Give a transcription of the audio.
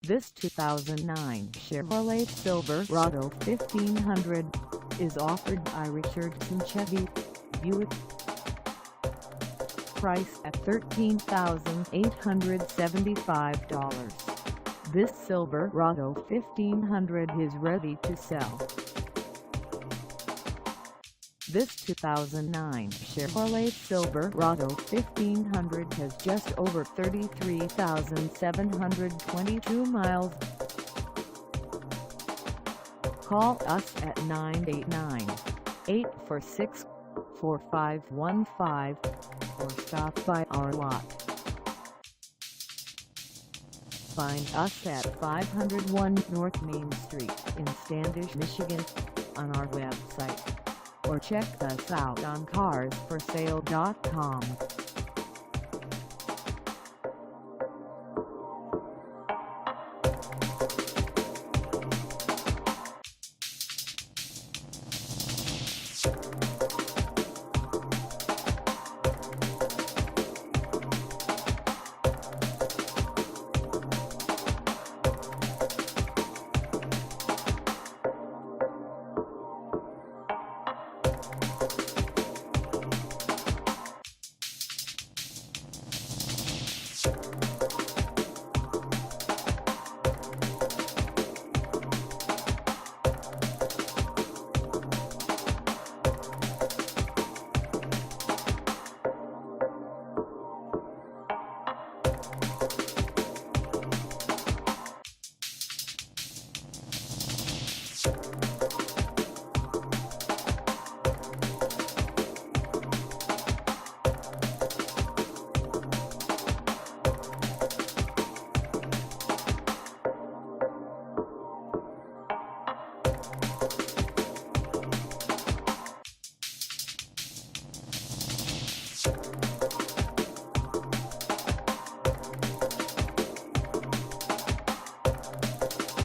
This 2009 Chevrolet Silverado 1500 is offered by Richardson Chevy, Buick. Price at $13,875. This Silverado 1500 is ready to sell. This 2009 Chevrolet Silverado 1500 has just over 33,722 miles. Call us at 989-846-4515 or stop by our lot. Find us at 501 North Main Street in Standish, Michigan on our website, or check us out on carsforsale.com.